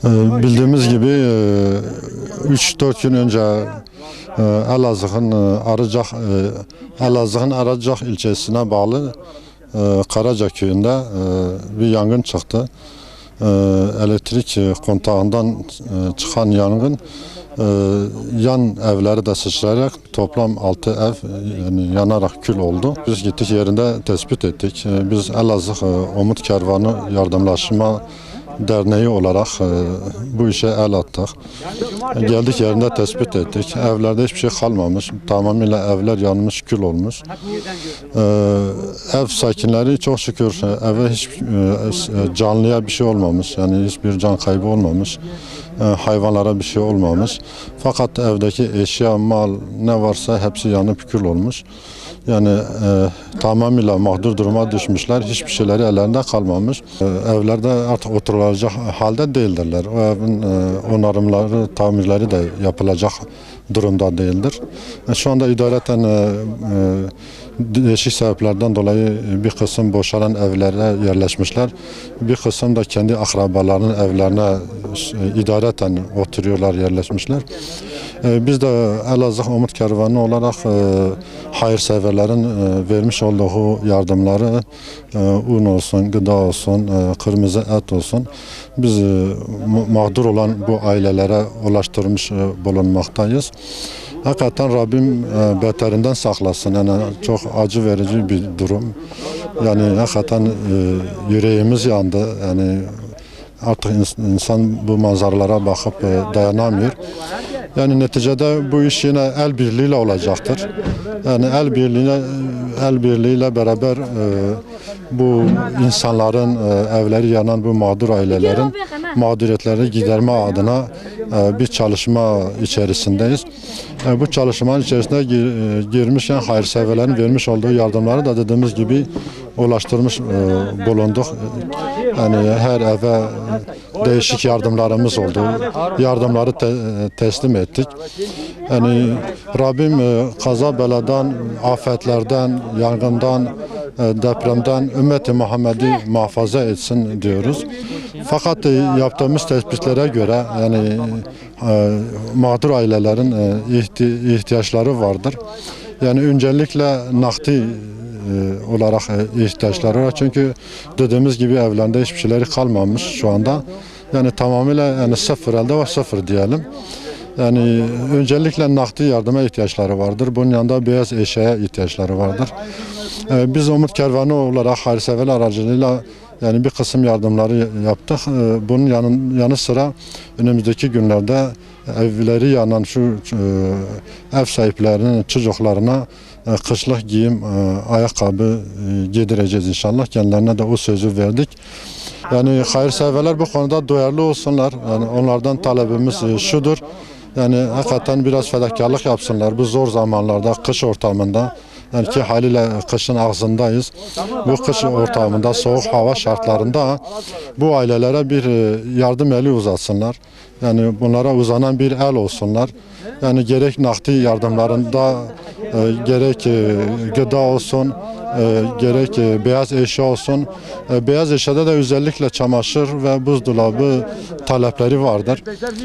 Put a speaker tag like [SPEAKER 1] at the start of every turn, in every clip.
[SPEAKER 1] Bildiğimiz gibi 3-4 gün önce Elazığ'ın Arıcak ilçesine bağlı Karaca köyünde bir yangın çıktı. Elektrik kontağından çıkan yangın yan evleri de sıçrayarak toplam 6 ev yani yanarak kül oldu. Biz gittik yerinde tespit ettik. Biz Elazığ Umut Kervanı Yardımlaşma Derneği olarak bu işe el attık. Geldik yerinde tespit ettik. Evlerde hiçbir şey kalmamış. Tamamıyla evler yanmış, kül olmuş. Ev sakinleri çok şükür eve hiç canlıya bir şey olmamış. Yani hiçbir can kaybı olmamış. Hayvanlara bir şey olmamış. Fakat evdeki eşya, mal ne varsa hepsi yanıp kül olmuş. Yani tamamıyla mağdur duruma düşmüşler. Hiçbir şeyleri ellerinde kalmamış. Evlerde artık oturulacak halde değildirler. O evin onarımları, tamirleri de yapılacak durumda değildir. Şu anda idareten değişik sebeplerden dolayı bir kısım boşalan evlere yerleşmişler. Bir kısım da kendi akrabalarının evlerine idareten oturuyorlar, yerleşmişler. Biz de Elazığ Umut Kervanı olarak hayırseverlerin vermiş olduğu yardımları un olsun, gıda olsun, kırmızı et olsun biz mağdur olan bu ailelere ulaştırmış bulunmaktayız. Hakikaten Rabbim beterinden saklasın. Yani çok acı verici bir durum. Yani hakikaten yüreğimiz yandı. Yani artık insan bu manzaralara bakıp dayanamıyor. Yani neticede bu iş yine el birliğiyle olacaktır. Yani el birliğiyle beraber bu insanların evleri yanan bu mağdur ailelerin mağduriyetleri giderme adına bir çalışma içerisindeyiz. Bu çalışmanın içerisine girmişken hayırseverlerin vermiş olduğu yardımları da dediğimiz gibi ulaştırmış bulunduk. Yani her eve değişik yardımlarımız oldu. Yardımları teslim ettik. Yani Rabbim kaza beladan, afetlerden, yangından, depremden ümmeti Muhammed'i muhafaza etsin diyoruz. Fakat yaptığımız tespitlere göre yani mağdur ailelerin ihtiyaçları vardır. Yani öncelikle nakdi olarak ihtiyaçları var. Çünkü dediğimiz gibi evlerinde hiçbir şeyleri kalmamış şu anda. Yani tamamıyla yani sıfır elde var, sıfır diyelim. Yani öncelikle nakdi yardıma ihtiyaçları vardır. Bunun yanında beyaz eşyaya ihtiyaçları vardır. Biz Umut Kervanı olarak hayırseverler aracılığıyla yani bir kısım yardımları yaptık. Bunun yanı sıra önümüzdeki günlerde evleri yanan şu ev sahiplerinin çocuklarına kışlık giyim, ayakkabı giydireceğiz inşallah. Kendilerine de o sözü verdik. Yani hayırseverler bu konuda duyarlı olsunlar. Yani onlardan talebimiz şudur. Yani hakikaten biraz fedakarlık yapsınlar bu zor zamanlarda, kış ortamında. Yani ki haliyle kışın ağzındayız. Bu kış ortamında, soğuk hava şartlarında bu ailelere bir yardım eli uzatsınlar. Yani bunlara uzanan bir el olsunlar. Yani gerek nakdi yardımlarında, gerek gıda olsun, gerek beyaz eşya olsun. Beyaz eşyada da özellikle çamaşır ve buzdolabı talepleri vardır.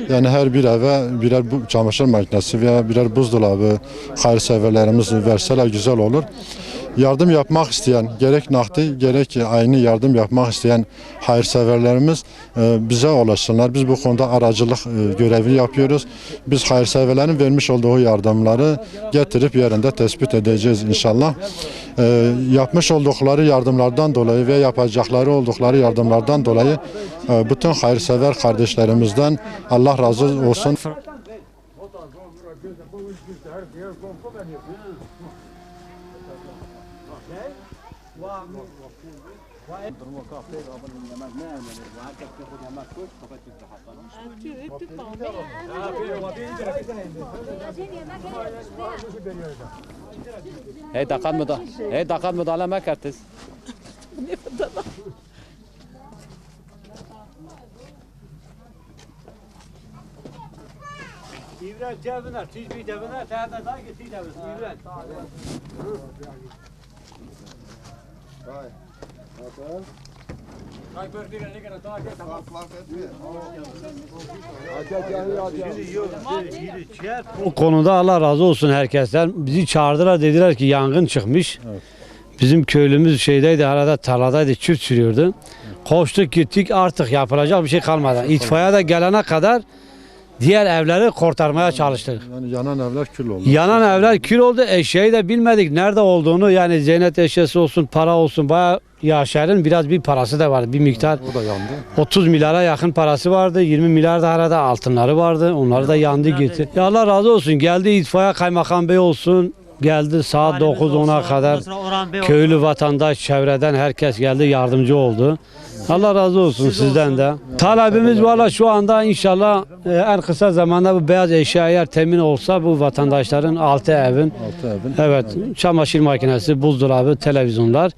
[SPEAKER 1] Yani her bir eve birer çamaşır makinesi veya birer buzdolabı hayırseverlerimiz verseler güzel olur. Yardım yapmak isteyen, gerek nakdi gerek aynı yardım yapmak isteyen hayırseverlerimiz bize ulaşsınlar. Biz bu konuda aracılık görevi yapıyoruz. Biz hayırseverlerin vermiş olduğu yardımları getirip yerinde tespit edeceğiz inşallah. Yapmış oldukları yardımlardan dolayı ve yapacakları oldukları yardımlardan dolayı bütün hayırsever kardeşlerimizden Allah razı olsun.
[SPEAKER 2] هي دقات مداهمه کرد Ne kadar?
[SPEAKER 3] İbrahim cebine, siz bir cebine, sen de daha git cebine. İbrahim.
[SPEAKER 4] Bu konuda Allah razı olsun herkesten. Bizi çağırdılar, dediler ki yangın çıkmış.
[SPEAKER 1] Evet.
[SPEAKER 4] Bizim köylümüz şeydeydi, arada tarladaydı, çift sürüyordu. Koştuk gittik, artık yapılacak bir şey kalmadı. İtfaiye de gelene kadar diğer evleri kurtarmaya çalıştık.
[SPEAKER 1] Yani yanan evler kül oldu.
[SPEAKER 4] Yanan evler kül oldu. Eşeği de bilmedik nerede olduğunu. Yani zeynet eşyası olsun, para olsun. Bayağı Yaşar'ın biraz bir parası da vardı. Bir miktar.
[SPEAKER 1] O da yandı.
[SPEAKER 4] 30 milyara yakın parası vardı. 20 milyar da arada altınları vardı. Onları da yandı gitti. Ya Allah razı olsun. Geldi itfaiye kaymakam bey olsun. Geldi saat 9-10'a kadar. Köylü vatandaş, çevreden herkes geldi, yardımcı oldu. Allah razı olsun sizden de. Talebimiz valla şu anda inşallah en kısa zamanda bu beyaz eşya eğer temin olsa bu vatandaşların 6 evin,
[SPEAKER 1] Altı evin.
[SPEAKER 4] evet, çamaşır makinesi, buzdolabı, televizyonlar.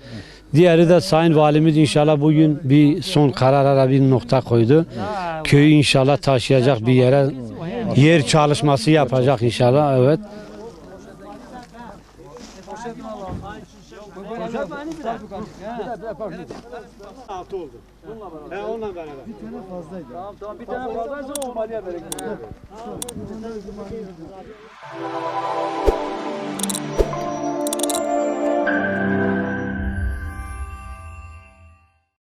[SPEAKER 4] Diğeri de Sayın Valimiz inşallah bugün bir son karara bir nokta koydu. Köyü inşallah taşıyacak bir yere yer çalışması yapacak inşallah, evet.
[SPEAKER 3] Altı oldu. He onunla beraber. Bir tane fazlaydı. Tamam bir tane fazlaysa o maliye verecek.